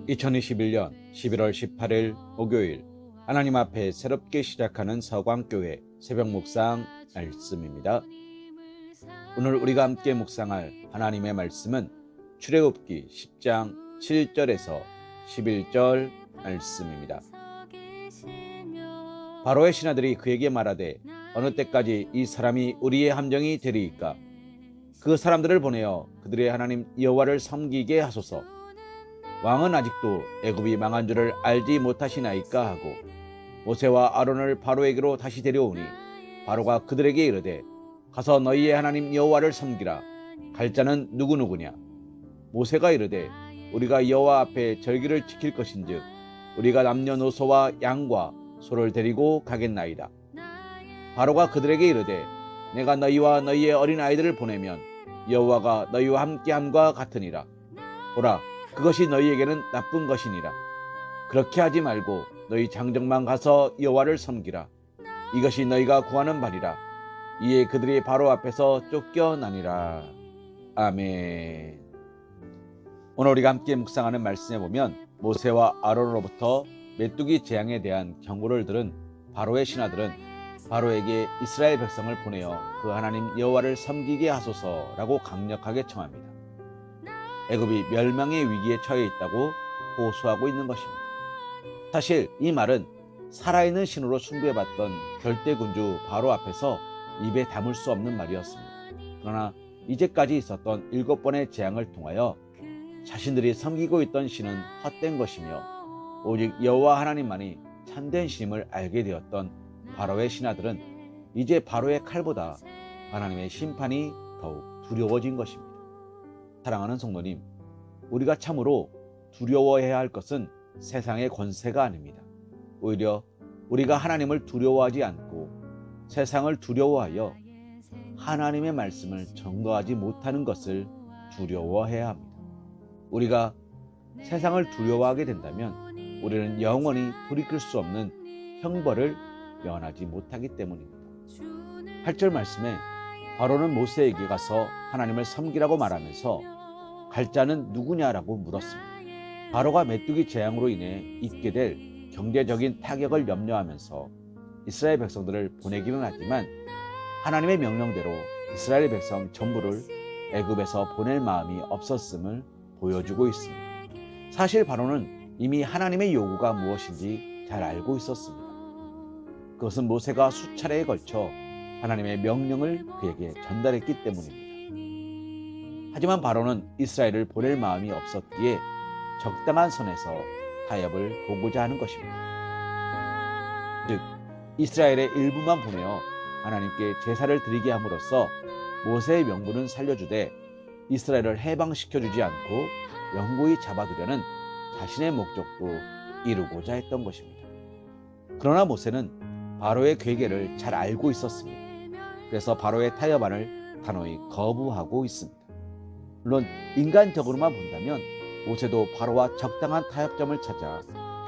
2021년 11월 18일 목요일 하나님 앞에 새롭게 시작하는 서광교회 새벽 묵상 말씀입니다. 오늘 우리가 함께 묵상할 하나님의 말씀은 출애굽기 10장 7절에서 11절 말씀입니다. 바로의 신하들이 그에게 말하되 어느 때까지 이 사람이 우리의 함정이 되리이까? 그 사람들을 보내어 그들의 하나님 여호와를 섬기게 하소서. 왕은 아직도 애굽이 망한 줄을 알지 못하시나이까 하고 모세와 아론을 바로에게로 다시 데려오니 바로가 그들에게 이르되 가서 너희의 하나님 여호와를 섬기라. 갈 자는 누구누구냐? 모세가 이르되 우리가 여호와 앞에 절기를 지킬 것인즉 우리가 남녀노소와 양과 소를 데리고 가겠나이다. 바로가 그들에게 이르되 내가 너희와 너희의 어린 아이들을 보내면 여호와가 너희와 함께함과 같으니라. 보라, 그것이 너희에게는 나쁜 것이니라. 그렇게 하지 말고 너희 장정만 가서 여호와를 섬기라. 이것이 너희가 구하는 바니라. 이에 그들이 바로 앞에서 쫓겨나니라. 아멘. 오늘 우리가 함께 묵상하는 말씀에 보면 모세와 아론으로부터 메뚜기 재앙에 대한 경고를 들은 바로의 신하들은 바로에게 이스라엘 백성을 보내어 그 하나님 여호와를 섬기게 하소서라고 강력하게 청합니다. 애굽이 멸망의 위기에 처해 있다고 호소하고 있는 것입니다. 사실 이 말은 살아있는 신으로 숭배받던 결대군주 바로 앞에서 입에 담을 수 없는 말이었습니다. 그러나 이제까지 있었던 7번의 재앙을 통하여 자신들이 섬기고 있던 신은 헛된 것이며 오직 여호와 하나님만이 참된 신임을 알게 되었던 바로의 신하들은 이제 바로의 칼보다 하나님의 심판이 더욱 두려워진 것입니다. 사랑하는 성도님, 우리가 참으로 두려워해야 할 것은 세상의 권세가 아닙니다. 오히려 우리가 하나님을 두려워하지 않고 세상을 두려워하여 하나님의 말씀을 전거하지 못하는 것을 두려워해야 합니다. 우리가 세상을 두려워하게 된다면 우리는 영원히 돌이킬 수 없는 형벌을 면하지 못하기 때문입니다. 8절 말씀에 바로는 모세에게 가서 하나님을 섬기라고 말하면서 갈 자는 누구냐라고 물었습니다. 바로가 메뚜기 재앙으로 인해 입게 될 경제적인 타격을 염려하면서 이스라엘 백성들을 보내기는 하지만 하나님의 명령대로 이스라엘 백성 전부를 애굽에서 보낼 마음이 없었음을 보여주고 있습니다. 사실 바로는 이미 하나님의 요구가 무엇인지 잘 알고 있었습니다. 그것은 모세가 수차례에 걸쳐 하나님의 명령을 그에게 전달했기 때문입니다. 하지만 바로는 이스라엘을 보낼 마음이 없었기에 적당한 선에서 타협을 보고자 하는 것입니다. 즉, 이스라엘의 일부만 보내어 하나님께 제사를 드리게 함으로써 모세의 명분은 살려주되 이스라엘을 해방시켜주지 않고 영구히 잡아두려는 자신의 목적도 이루고자 했던 것입니다. 그러나 모세는 바로의 괴계를 잘 알고 있었습니다. 그래서 바로의 타협안을 단호히 거부하고 있습니다. 물론 인간적으로만 본다면 모세도 바로와 적당한 타협점을 찾아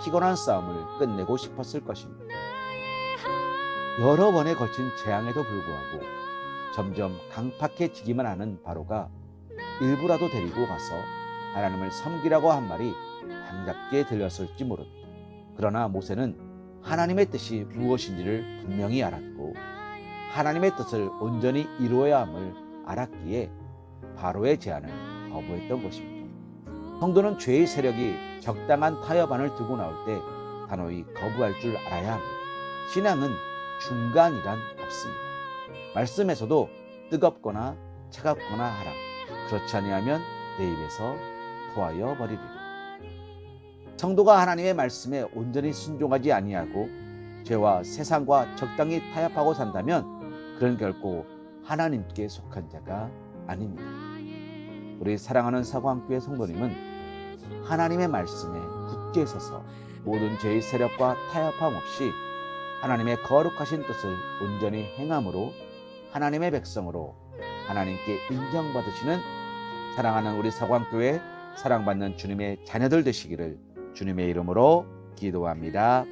피곤한 싸움을 끝내고 싶었을 것입니다. 여러 번에 걸친 재앙에도 불구하고 점점 강팍해지기만 하는 바로가 일부라도 데리고 가서 하나님을 섬기라고 한 말이 반갑게 들렸을지 모릅니다. 그러나 모세는 하나님의 뜻이 무엇인지를 분명히 알았고 하나님의 뜻을 온전히 이루어야 함을 알았기에 바로의 제안을 거부했던 것입니다. 성도는 죄의 세력이 적당한 타협안을 들고 나올 때 단호히 거부할 줄 알아야 합니다. 신앙은 중간이란 없습니다. 말씀에서도 뜨겁거나 차갑거나 하라. 그렇지 아니하면 내 입에서 토하여 버리리라. 성도가 하나님의 말씀에 온전히 순종하지 아니하고 죄와 세상과 적당히 타협하고 산다면 그는 결코 하나님께 속한 자가 아닙니다. 우리 사랑하는 서광교회 성도님은 하나님의 말씀에 굳게 서서 모든 죄의 세력과 타협함 없이 하나님의 거룩하신 뜻을 온전히 행함으로 하나님의 백성으로 하나님께 인정받으시는 사랑하는 우리 서광교회 사랑받는 주님의 자녀들 되시기를 주님의 이름으로 기도합니다.